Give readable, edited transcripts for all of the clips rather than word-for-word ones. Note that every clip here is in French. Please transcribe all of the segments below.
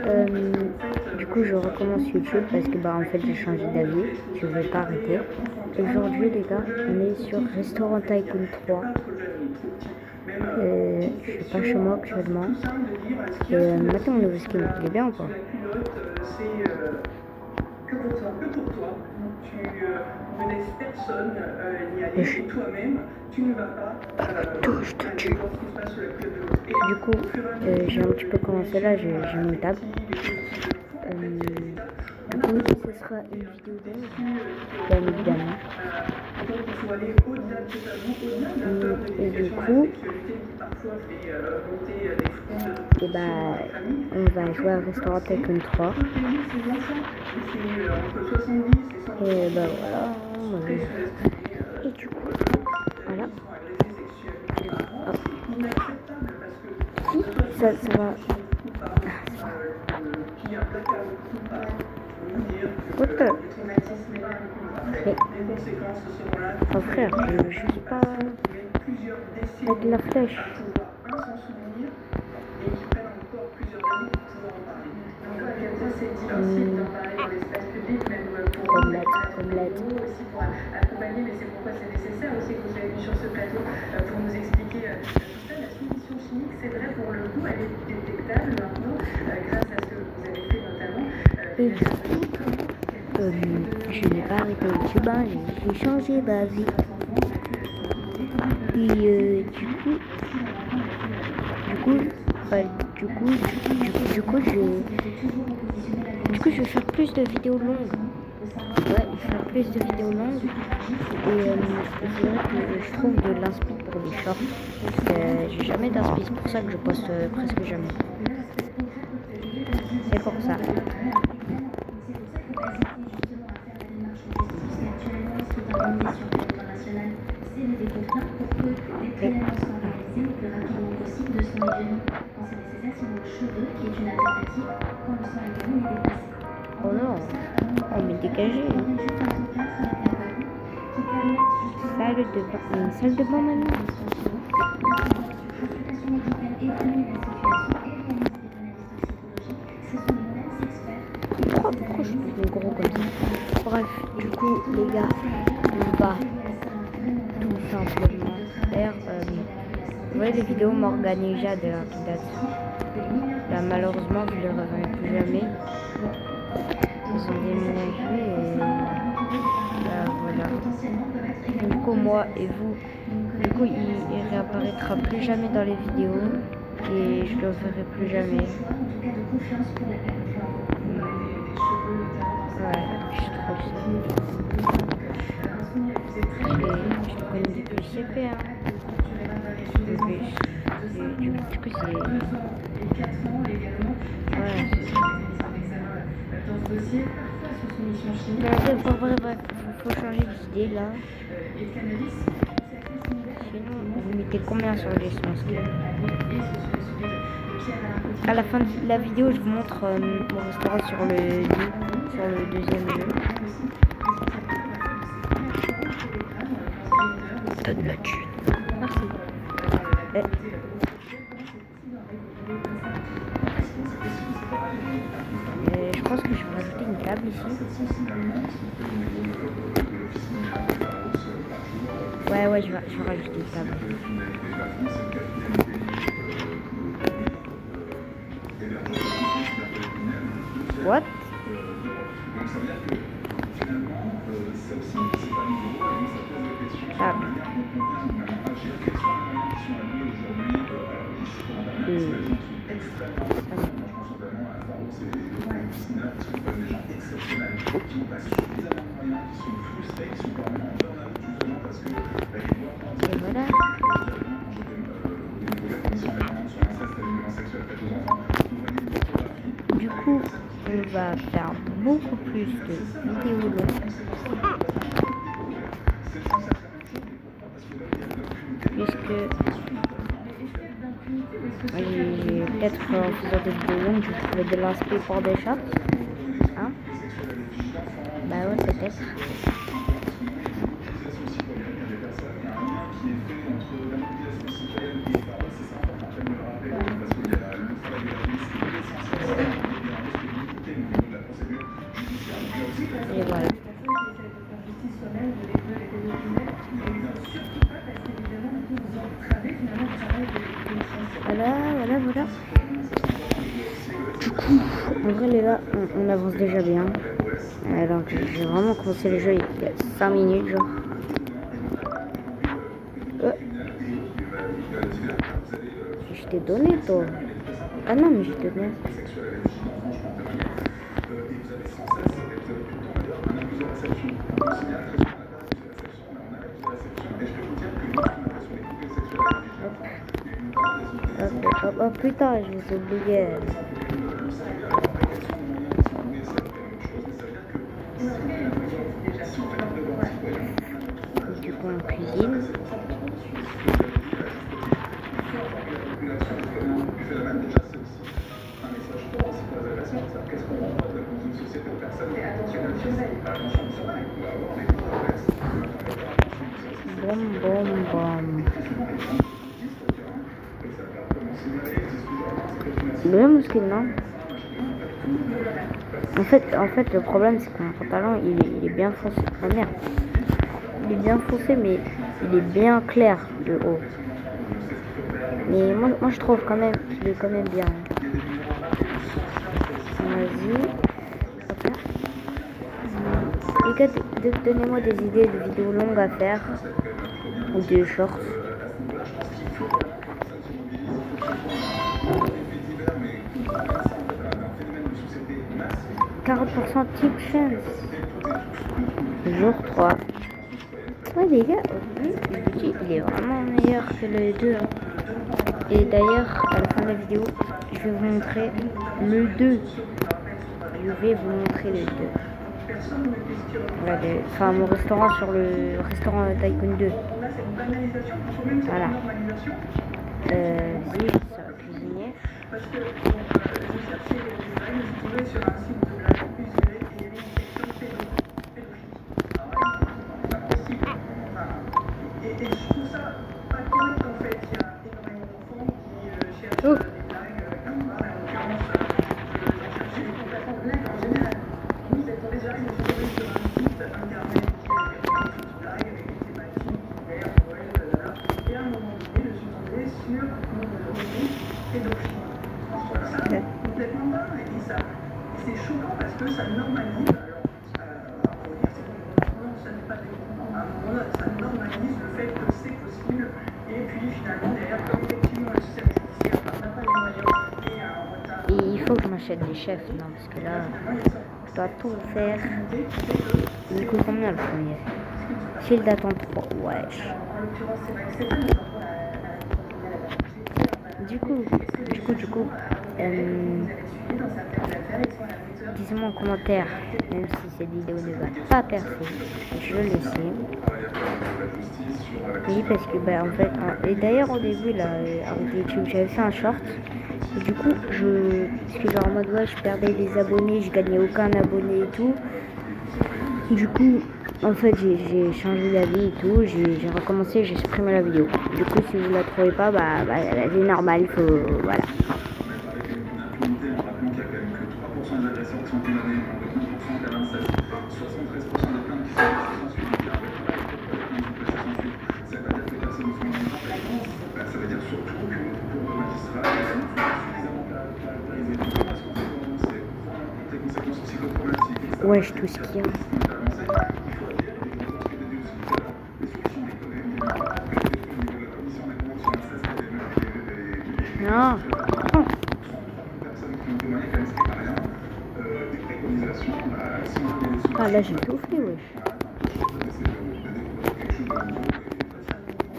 Du coup, je recommence YouTube parce que en fait j'ai changé d'avis, je vais pas arrêter. Aujourd'hui les gars, on est sur Restaurant Tycoon 3. Je suis pas chez moi actuellement. Maintenant mon nouveau skin, il est bien ou pas? Que pour toi. Tu ne laisses personne n'y aller et toi-même, tu ne vas pas tout, je te tue. Du coup, j'ai un petit peu commencé là, j'ai une table. Du coup, ce sera une vidéo longue, bien évidemment. Et du coup, on va jouer à Restaurant Tycoon 3. Et voilà. Et du coup, voilà. Hop. Ça va. What the... Mais... Oh frère, je sais pas... Avec la flèche. Omelette. Accompagner, mais c'est pourquoi c'est nécessaire aussi que vous avez vu sur ce plateau pour nous expliquer tout ça. La soumission chimique, c'est vrai pour le coup, elle est détectable maintenant grâce à ce que vous avez fait notamment. Et du coup, je n'ai pas arrêté YouTube, hein, j'ai changé d'avis. Et du coup, je vais faire plus de vidéos longues. Ouais, je vais faire plus de vidéos longues. Et c'est vrai que je trouve de l'inspi pour les shorts. J'ai jamais d'inspi, c'est pour ça que je poste presque jamais. C'est pour ça. Oh non, on m'est dégagé. Une salle de bain maintenant. Pourquoi je suis gros comme ça? Bref, du coup les gars, on va tout simplement faire vous voyez les vidéos Morgan et Jade qui datent. Là malheureusement je les reverrai plus jamais. Ils ont déménagé et là voilà. Du coup moi et vous, du coup il réapparaîtra plus jamais dans les vidéos et je le verrai plus jamais. Ouais, je suis trop seule. Je te connais depuis le CP, hein. Du coup, c'est... Ouais. Bref, faut changer d'idée, là. Sinon, vous mettez combien sur les skin? À la fin de la vidéo, je vous montre mon restaurant sur le deuxième jeu. T'as de la thune. Merci. Je pense que je vais rajouter une table ici. Ouais, je vais rajouter une table. What? Table. Et voilà. Du coup, on va faire beaucoup plus de vidéos longues. Puisque peut-être en faisant des vidéos longues, je vais trouver de l'inspi pour des shorts. Hein? Bah ouais, peut-être. En vrai les gars, on avance déjà bien. Donc j'ai vraiment commencé le jeu il y a 5 minutes genre. Je t'ai donné toi. Ah non mais je t'ai donné. Oh putain, je vous ai oublié. Du coup, en cuisine. Bon. Le mousquet, non? En fait, le problème, c'est que mon pantalon, il est bien foncé. Oh merde. Il est bien foncé, mais il est bien clair de haut. Mais moi je trouve quand même qu'il est quand même bien. Vas-y. Les gars, donnez-moi des idées de vidéos longues à faire. Ou des shorts. « 40% tip chance. Jour 3. Ouais les gars, le budget il est vraiment meilleur que le 2. Et d'ailleurs, à la fin de la vidéo, je vais vous montrer le 2. Je vais vous montrer le 2. Voilà, enfin mon restaurant sur le restaurant Tycoon 2. Voilà. Si, ça va cuisiner. Oh. C'est choquant parce que ça normalise, ça normalise le fait que c'est possible. Et puis finalement, derrière, comme effectivement le système judiciaire n'a pas les moyens et a un retard. Et il faut que je m'achète des chefs, non, parce que là, je dois tout faire. Il coûte combien le premier? File d'attente 3, wesh. Du coup, dites-moi en commentaire, même si cette vidéo ne va pas percer, je le sais. Oui, parce que en fait, et d'ailleurs au début là, avec YouTube, j'avais fait un short. Et du coup, parce que genre en mode ouais, je perdais des abonnés, je gagnais aucun abonné et tout. Du coup, en fait, j'ai changé d'avis et tout, j'ai recommencé, j'ai supprimé la vidéo. Du coup, si vous la trouvez pas, c'est normal, il faut, voilà. Wesh, tout ce qu'il y a. Non. Oh. Ah là j'ai tout fait, wesh.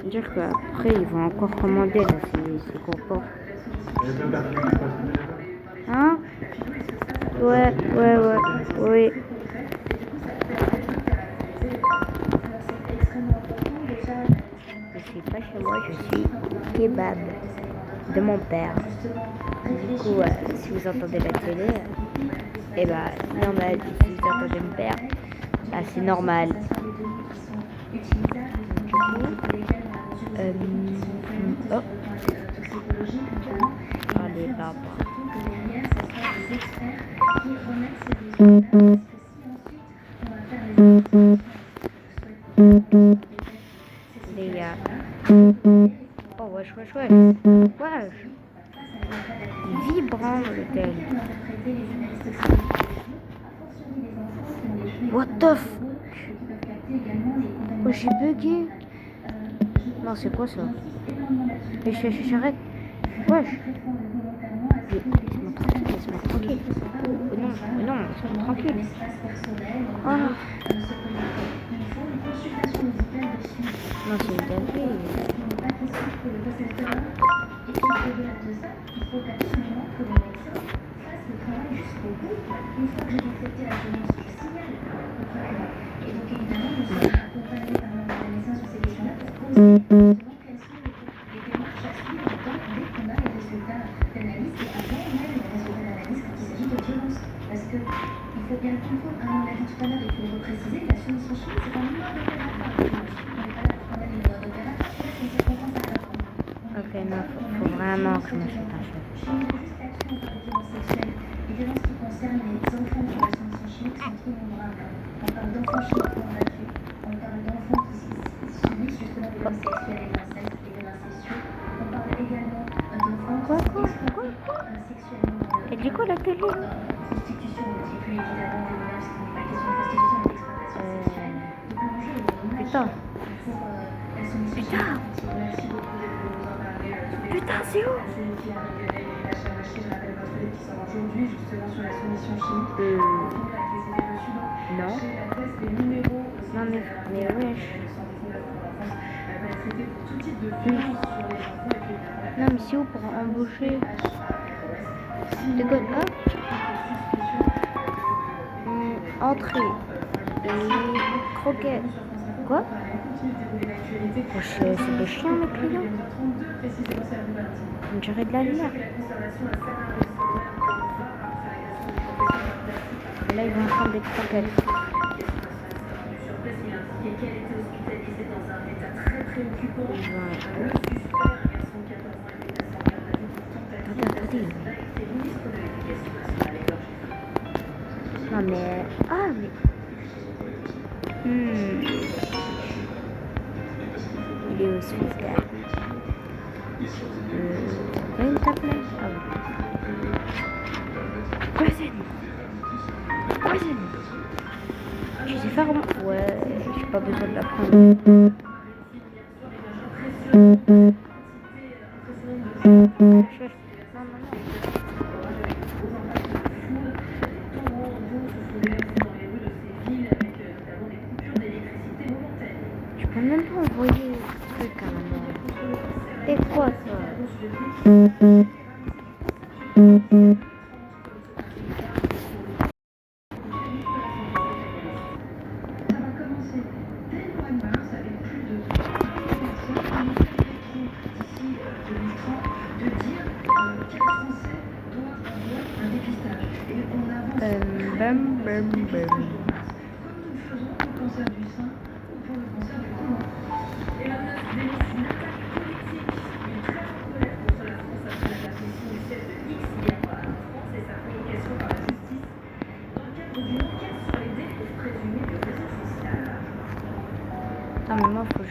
Dire qu'après ils vont encore commander là, c'est confort. Hein? Ouais, oui. Je suis pas chez moi, je suis kebab de mon père. Du coup, si vous entendez la télé, normal. Si vous entendez mon père, c'est normal. Du coup, oh. Allez, papa. Les gars. Oh, wesh. Wesh. Vibrant le tel. What the f... Oh, j'ai bugué. Non, c'est quoi ça? Mais j'arrête. Wesh. Laisse-moi tranquille. Oh non, laisse-moi tranquille. Ah. Non, c'est une dinguerie. Ok, non, faut vraiment que je me fasse un chef. Quoi? Et du coup, la télé? Putain. Putain, c'est où? Non. Non, mais wesh. Non, mais c'est où pour embaucher? De quoi? Entrée. Et croquettes. Quoi? Oh, c'est des chiens, mes clients. On dirait de la lumière. Là, ils vont prendre des croquettes. Attendez. Non, mais... Ah, mais... Il est où, ce gars? Une tablette. Ah oui. Cuisine. Je sais faire... Ouais, j'ai pas besoin de la prendre. Je peux même pas envoyer le truc à maman. Et quoi ça? Attends, mais moi, faut que je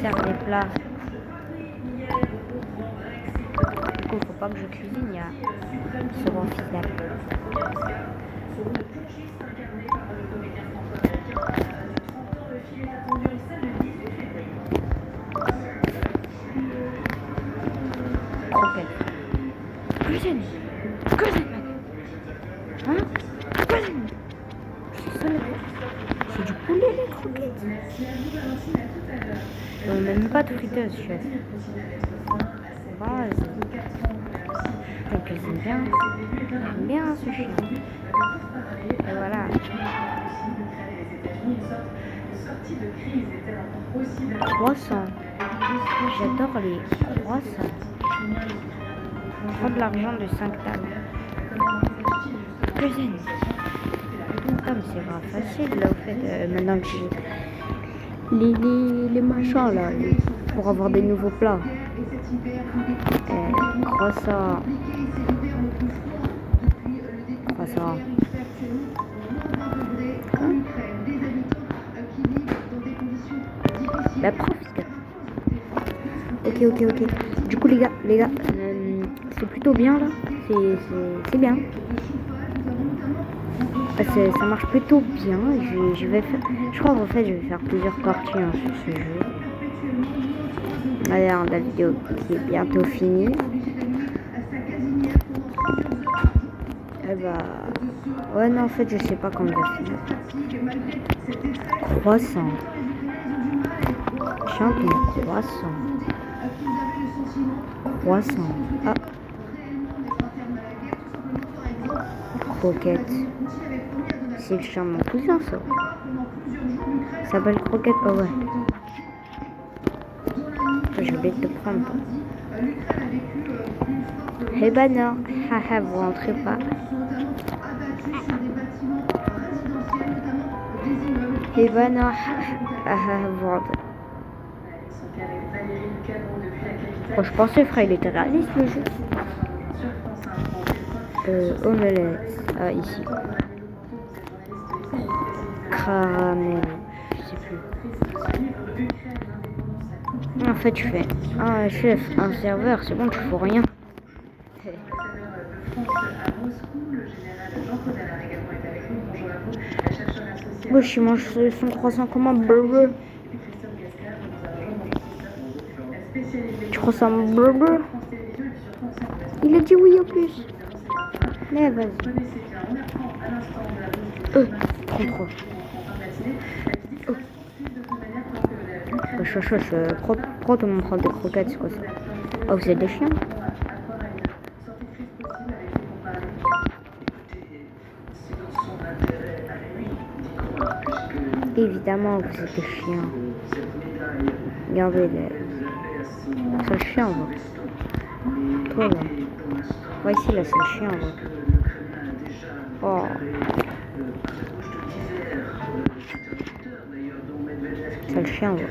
serve des plats. Du coup, faut pas que je cuisine, il y a second fidèle. Croquette. Cuisine. Hein? Cuisine. C'est ça le... C'est du poulet les croquettes. Même pas de friteuse, chef. Vas-y. On cuisine bien. J'aime bien ce chien. Et voilà. Croissants. J'adore les croissants. On prend de l'argent de 5 tables. Cuisine. Ah, mais c'est grave facile là, au fait, maintenant que j'ai les machins là, pour avoir des nouveaux plats. Croissant. La profite. Ok. Du coup les gars, c'est plutôt bien là. c'est bien. Ça marche plutôt bien. Je crois qu'en fait je vais faire plusieurs parties sur ce jeu. Alors la vidéo qui est bientôt finie. Eh bah ouais non en fait je sais pas comment ça finir. Croissant. Champion croissant. Croissant. Ah. Croquette. C'est le chien de mon cousin ça. Ça s'appelle Croquette, oh ouais. J'ai oublié de te prendre. Eh ben non, haha, vous rentrez pas. Eh ben non, haha, vous rentrez. Oh, je pensais frère, il était réaliste le jeu. Omelette, ah ici. Caramel, je sais plus. En fait, tu fais un chef, un serveur, c'est bon, tu fais rien. Moi, je mange son croissant comme un burger. Tu crois ça un burger? Il a dit oui en plus. Mais vas-y. 33. Pourquoi tout le monde prend des croquettes, c'est quoi ça? Oh, vous êtes des chiens? Évidemment, vous êtes des chiens. Regardez, c'est le chien, va. Toi, là. Va ici, là, c'est le chien, va. Oh. C'est le chien, va.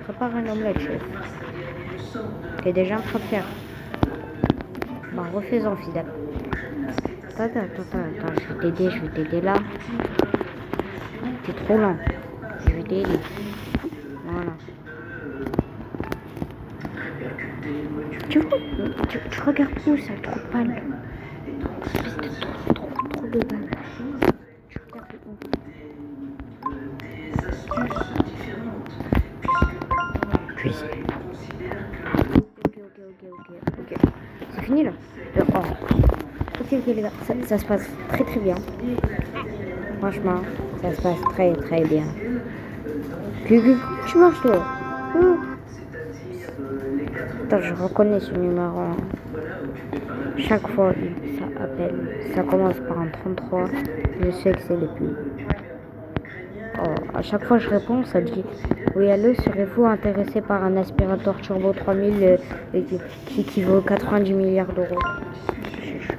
Prépare un omelette, chef. T'es déjà en train de faire. Bah, refais-en, fidèle. Attends, je vais t'aider là. T'es trop lent. Je vais t'aider. Voilà. Tu regardes où ça, trop pâle. Trop de balles. Tu regardes où? Cuisine. Ok. C'est fini là. Oh. Ok les gars, ça se passe très bien. Franchement, ça se passe très bien. Tu marches toi. Attends, je reconnais ce numéro. Chaque fois, ça appelle. Ça commence par un 33. Je sais que c'est le plus. Oh, à chaque fois je réponds, ça dit oui allô, serez-vous intéressé par un aspirateur turbo 3000 qui équivaut 90 milliards d'euros?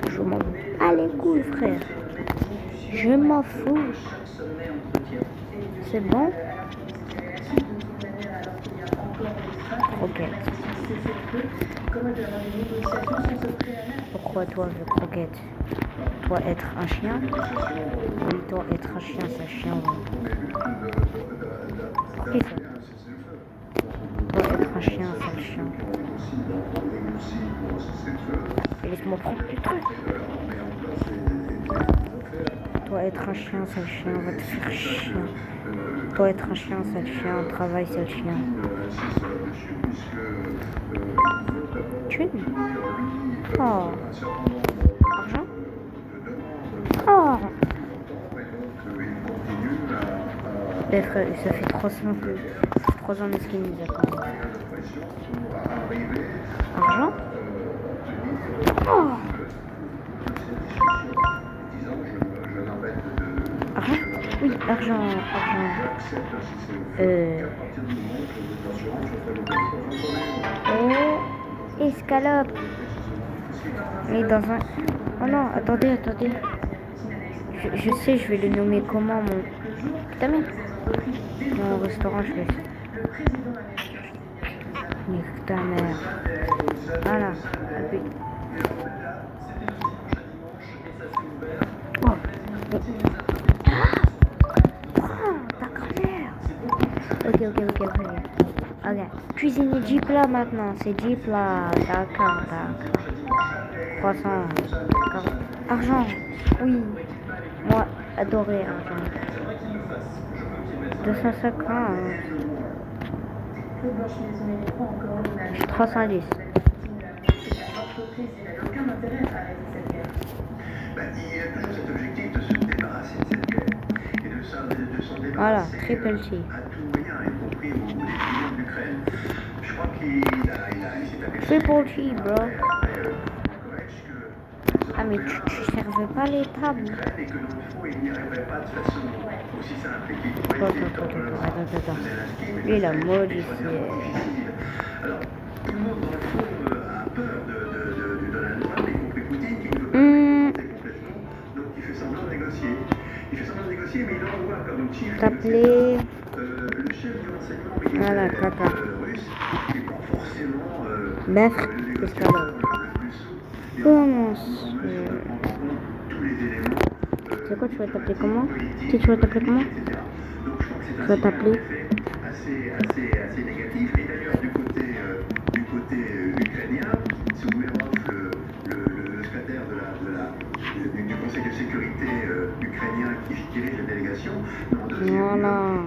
Je m'en fous. Allez cool frère. Je m'en fous. C'est bon? Croquette. Pourquoi toi je croquette? Toi être un chien? Oui, toi être un chien, c'est un chien. Qui ça? Toi être un chien, c'est un chien. Et laisse-moi prendre du truc. Toi être un chien, c'est le chien, on va te faire chien. Toi être un chien, c'est le chien, au travail, c'est le chien. Thune. Oh. Argent. Oh. Les frères, ça fait 3 ans de ce qu'il nous attend. Argent. Oh. Argent. Oui, argent. Escalope. Mais dans un... Oh non, attendez. Je sais, je vais le nommer comment mon... Putain mais... Mon restaurant, je vais... Nique ta mère. Voilà. Oh. Ta grand-mère. Ok. cuisiner 10 plats maintenant. C'est 10 plats. D'accord. 300. Argent. Oui. Moi, adoré argent. 250. 310. L'entreprise n'a aucun intérêt à arrêter cette guerre. Il a toujours cet objectif de se débarrasser de cette guerre et de s'en débarrasser Voilà, triple T. à tout moyen, y compris au bout des frontières de l'Ukraine. Je crois qu'il s'est aperçu Triple T, bro. après Ah, mais tu servais pas les tables. et que dans le fond, il n'y arriverait pas de façon aussi simple et qu'il pourrait essayer de Attends. Lui, la mode ici. Alors, tout le monde, dans le fond, a peur de Donald Trump, y compris Poutine, qui ne veut pas l'écouter complètement, donc il fait semblant de négocier. Mais il envoie comme chief T'appelais. le chef du renseignement Voilà, militaire caca. russe, qui n'est pas forcément Maître, le qu'est-ce négociateur qu'elle le plus souple. Comment Tous les éléments c'est quoi, tu vas t'appeler comment? Tu vas t'appeler comment? Donc je crois que c'est Tu vas t'appeler? assez négatif. Et d'ailleurs, du côté ukrainien, Soumerov, le secrétaire du Conseil de sécurité ukrainien qui dirige la délégation, en deuxième lieu,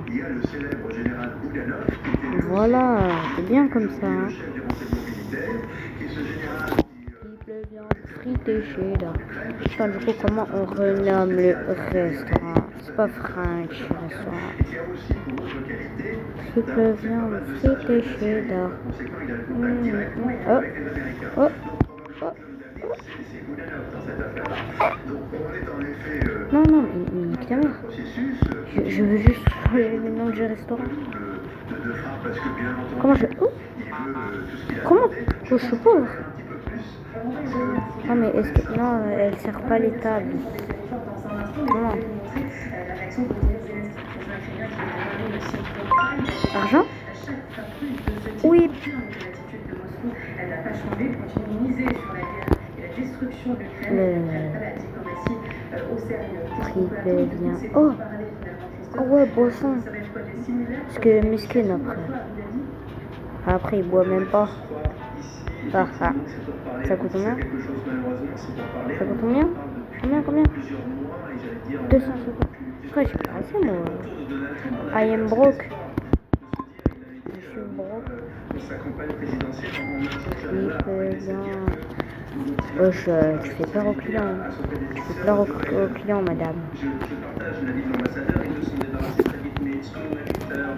il y a le célèbre général Bouganov, qui était lui Voilà, c'est bien comme ça. le chef du renseignement militaire, qui est ce général Frité cheddar. Putain, du coup, comment on renomme le restaurant? C'est pas French restaurant. qui a aussi pour autre qualité Triple viande, frité cheddar. conséquent, il a le contact direct Oh, avec les Américains. oh, Donc, probablement, c'est Bouganov dans cette affaire-là. Donc, on est en effet non, mais nique ta mère. processus Je veux juste changer le nom du restaurant. de frappe parce que, bien entendu, Comment je. Oh, il veut tout ce qu'il a comment? demandé. Oh, je suis pauvre. Un petit peu plus. Non, mais est-ce que. Non, elle sert pas les tables. Comment? Argent? Oui. Elle n'a pas changé, continue de miser sur la guerre et la destruction de l'Ukraine. Elle ne prend pas la diplomatie au sérieux. Triple bien. Oh! Oh ouais, boisson. Parce que mesquine après. Après, il boit même pas. Ah, ah. Ça coûte combien? Ça coûte combien? Combien? 250. Après, j'ai pas assez, moi. I am broke. Je suis broke. Sa campagne présidentielle Triple bien. Oh, tu fais peur aux clients. Tu fais peur aux clients, madame. Je partage l'avis de l'ambassadeur, ils se sont débarrassés très vite, mais ce que l'on a vu tout à l'heure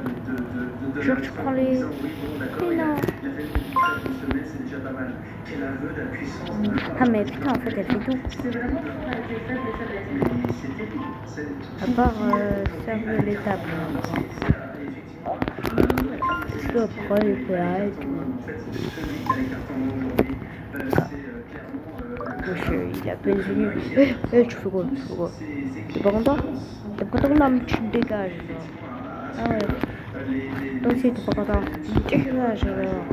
de Genre, tu prends les. oui, bon, d'accord, Mais il a non. fait une semaine, c'est déjà pas mal. Quel aveu de la puissance de Ah, mais putain, en fait, elle fait tout. C'est vraiment pas été fait, mais ça l'a dit. C'était tout. À part servir les tables. Je dois prendre les plats et tout. En fait, celui qui a les cartons aujourd'hui, c'est clairement Il a peine venu. Tu fais quoi? T'es pas content? T'es pas content? Non, mais tu te dégages. Ah ouais. Toi aussi, t'es pas content. Dégage alors.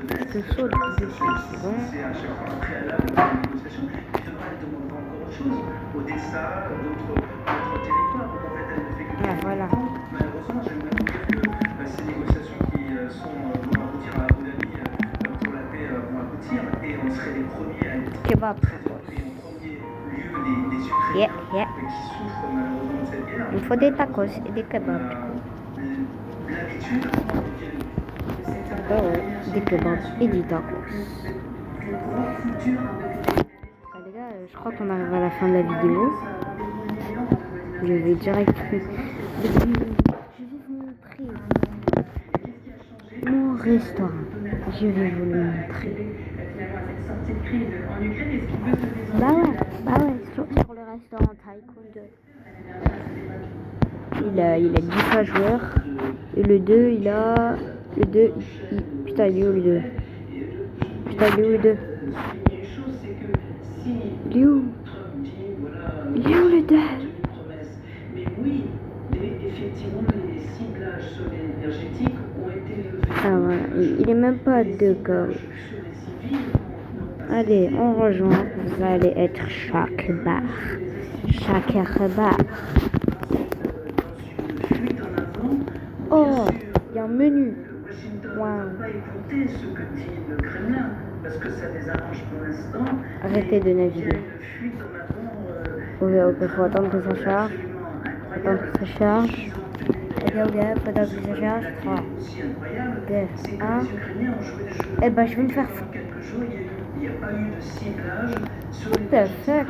Je te saute dessus, c'est bon. c'est à chaque fois un préalable de la négociation. Il devra elle demander encore autre chose. Odessa, d'autres territoires. Donc en fait, elle ne fait que. Ah, voilà. Malheureusement, j'aimerais vous dire que ces négociations qui vont aboutir à Abu Dhabi pour la paix vont aboutir et on serait les premiers à être Kebab. très heureux. Et en premier lieu, les Ukrainiens Yeah. qui souffrent malheureusement de cette guerre. Il faut des tacos et des kebabs. L'habitude Oh, des kebabs et des tacos. Ah, les gars, je crois qu'on arrive à la fin de la vidéo. Je vais direct. Je vais vous montrer mon restaurant. Je vais vous le montrer. Bah ouais, sur le restaurant Tycoon 2. Il a 10 joueurs. Et le 2, il a. Le 2, putain, il est où le 2? Putain, il est où le 2? Il est où? Il est où le 2? Mais oui, effectivement, les ciblages sur l'énergétique ont été levés. Ah voilà, il est même pas 2 comme. Allez, on rejoint. Vous allez être chaque bar. Oh, il y a un menu. pas écouter ce que dit le Kremlin, parce que ça les arrange pour l'instant. Arrêtez de naviguer. Ok, faut attendre que ça charge. Attendre que ça charge. Ok, faut attendre que ça charge. 3, 2, 1. Eh ben, je vais me faire foutre. Il n'y a pas eu de ciblage sur What the fuck?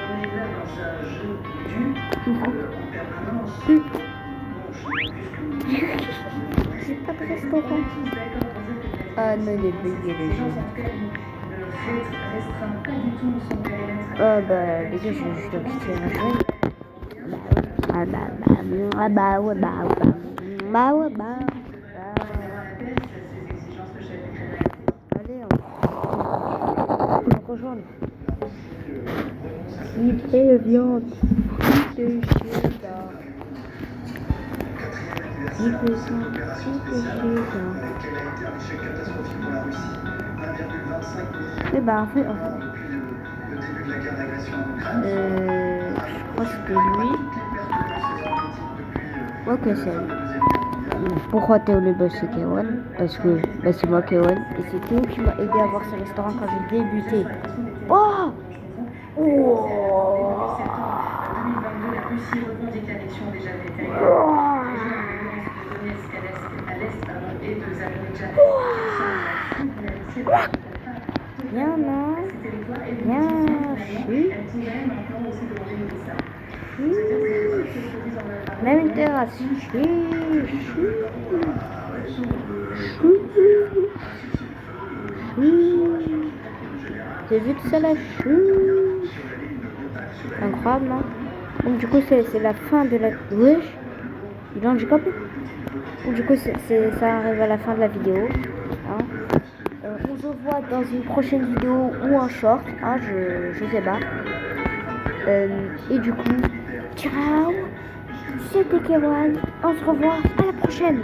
on est là dans un jeu en permanence. J'ai pas de restaurant. Ah non, les bugs et les gens. Ah bah les gars, je dois quitter la chaîne. Allez, on va rejoindre. Hyper viande. De cheddar. Hyper viande. Et bah en fait, je crois que c'était lui. Ouais que c'est lui. Pourquoi Théo le boss c'est Kewan? Parce que bah, c'est moi Kewan. Et c'est Théo qui m'a aidé à avoir ce restaurant quand j'ai débuté. Oh! Oh! Bien, non? Bien, même une terrasse. J'ai vu tout ça là. Incroyable, non? Donc du coup c'est la fin de la... Wesh, il est handicapé. Donc du coup ça arrive à la fin de la vidéo. Hein. On se voit dans une prochaine vidéo ou en short. Hein, je sais pas. Et du coup, ciao. C'était Kewan. On se revoit à la prochaine.